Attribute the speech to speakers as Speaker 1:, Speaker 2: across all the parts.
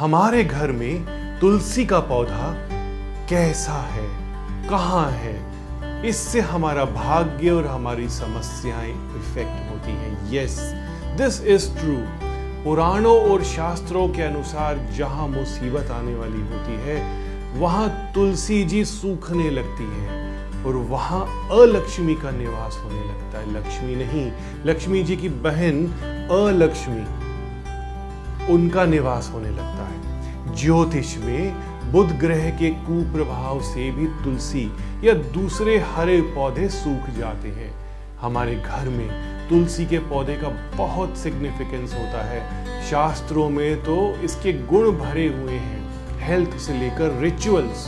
Speaker 1: हमारे घर में तुलसी का पौधा कैसा है, कहाँ है, इससे हमारा भाग्य और हमारी समस्याएं इफेक्ट होती हैं। Yes, this is true. पुराणों और शास्त्रों के अनुसार जहां मुसीबत आने वाली होती है वहां तुलसी जी सूखने लगती है और वहां अलक्ष्मी का निवास होने लगता है। लक्ष्मी नहीं, लक्ष्मी जी की बहन अलक्ष्मी, उनका निवास होने लगता है। ज्योतिष में बुध ग्रह के कुप्रभाव से भी तुलसी या दूसरे हरे पौधे सूख जाते हैं। हमारे घर में तुलसी के पौधे का बहुत सिग्निफिकेंस होता है। शास्त्रों में तो इसके गुण भरे हुए हैं। हेल्थ से लेकर रिचुअल्स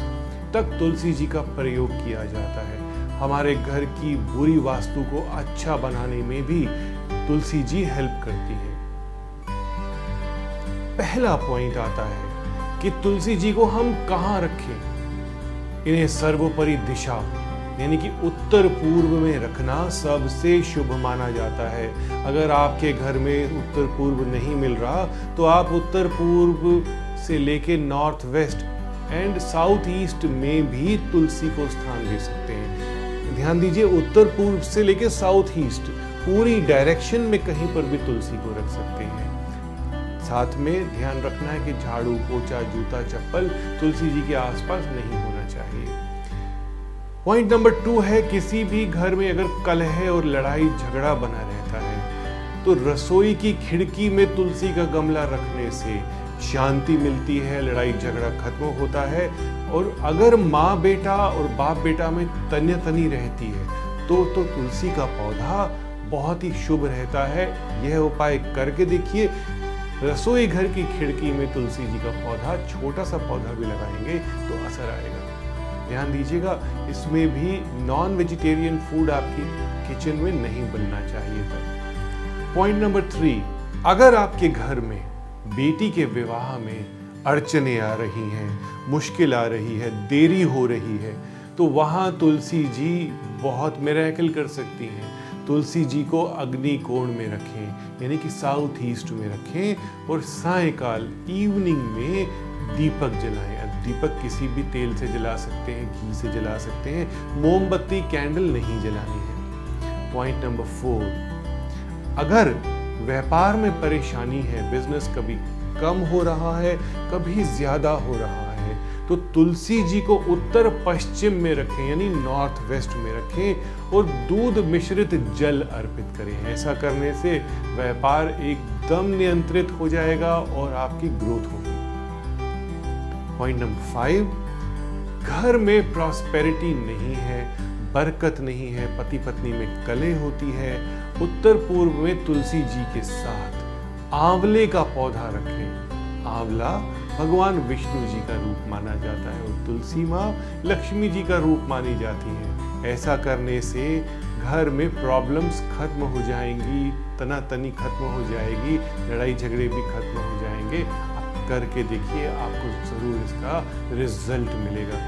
Speaker 1: तक तुलसी जी का प्रयोग किया जाता है। हमारे घर की बुरी वास्तु को अच्छा बनाने में भी तुलसी जी हेल्प करती है। पहला पॉइंट आता है कि तुलसी जी को हम कहां रखें। इन्हें सर्वोपरि दिशा यानी कि उत्तर पूर्व में रखना सबसे शुभ माना जाता है। अगर आपके घर में उत्तर पूर्व नहीं मिल रहा तो आप उत्तर पूर्व से लेके north west and south east में भी तुलसी को स्थान दे सकते हैं। ध्यान दीजिए, उत्तर पूर्व से लेके साउथ ईस्ट पूरी डायरेक्शन में कहीं पर भी तुलसी को रख सकते हैं। साथ में ध्यान रखना है कि झाड़ू, पोछा, जूता, चप्पल तुलसी जी के आसपास नहीं होना चाहिए। पॉइंट नंबर 2 है, किसी भी घर में अगर कलह और लड़ाई झगड़ा बना रहता है तो रसोई की खिड़की में तुलसी का गमला रखने से शांति मिलती है, लड़ाई झगड़ा खत्म होता है। और अगर माँ बेटा और बाप बेटा में तन्यतनी रहती है तो तुलसी का पौधा बहुत ही शुभ रहता है। यह उपाय करके देखिए। रसोई घर की खिड़की में तुलसी जी का पौधा, छोटा सा पौधा भी लगाएंगे तो असर आएगा। ध्यान दीजिएगा, इसमें भी नॉन वेजिटेरियन फूड आपकी किचन में नहीं बनना चाहिए था। पॉइंट नंबर 3, अगर आपके घर में बेटी के विवाह में अड़चने आ रही हैं, मुश्किल आ रही है, देरी हो रही है, तो वहां तुलसी जी बहुत मिरेकल कर सकती हैं। तुलसी जी को अग्नि कोण में रखें यानी कि साउथ ईस्ट में रखें और सायंकाल इवनिंग में दीपक जलाएं। दीपक किसी भी तेल से जला सकते हैं, घी से जला सकते हैं, मोमबत्ती, कैंडल नहीं जलानी है। पॉइंट नंबर 4, अगर व्यापार में परेशानी है, बिजनेस कभी कम हो रहा है, कभी ज्यादा हो रहा है, तो तुलसी जी को उत्तर पश्चिम में रखें यानी नॉर्थ वेस्ट में रखें और दूध मिश्रित जल अर्पित करें। ऐसा करने से व्यापार एकदम नियंत्रित हो जाएगा और आपकी ग्रोथ होगी। पॉइंट नंबर 5, घर में प्रॉस्पेरिटी नहीं है, बरकत नहीं है, पति पत्नी में कलह होती है, उत्तर पूर्व में तुलसी जी के साथ आंवले का पौधा रखें। आंवला भगवान विष्णु जी का रूप माना जाता है और तुलसी माँ लक्ष्मी जी का रूप मानी जाती है। ऐसा करने से घर में प्रॉब्लम्स खत्म हो जाएंगी, तनातनी खत्म हो जाएगी, लड़ाई झगड़े भी खत्म हो जाएंगे। आप करके देखिए, आपको जरूर इसका रिजल्ट मिलेगा।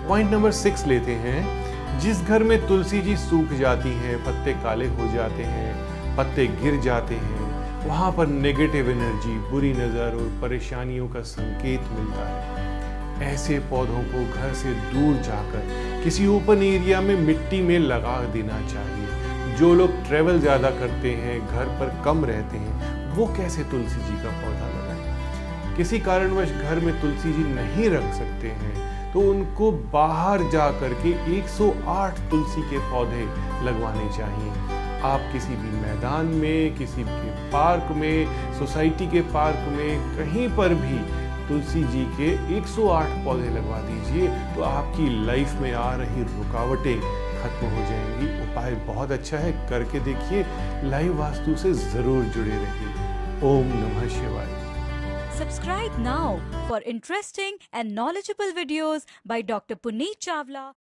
Speaker 1: पॉइंट नंबर 6 लेते हैं। जिस घर में तुलसी जी सूख जाती हैं, पत्ते काले हो जाते हैं, पत्ते गिर जाते हैं, वहां पर नेगेटिव एनर्जी, बुरी नजर और परेशानियों का संकेत मिलता है। ऐसे पौधों को घर से दूर जाकर किसी ओपन एरिया में मिट्टी में लगा देना चाहिए। जो लोग ट्रेवल ज्यादा करते हैं, घर पर कम रहते हैं, वो कैसे तुलसी जी का पौधा लगाएं। किसी कारणवश घर में तुलसी जी नहीं रख सकते हैं तो उनको बाहर जा करके 108 तुलसी के पौधे लगवाने चाहिए। आप किसी भी मैदान में, किसी के पार्क में, सोसाइटी के पार्क में, कहीं पर भी तुलसी जी के 108 पौधे लगवा दीजिए तो आपकी लाइफ में आ रही रुकावटें खत्म हो जाएंगी। उपाय बहुत अच्छा है, करके देखिए। लाइव वास्तु से जरूर जुड़े रहिए। ओम नमः शिवाय।
Speaker 2: Subscribe now for interesting and knowledgeable videos by Dr. Puneet Chawla.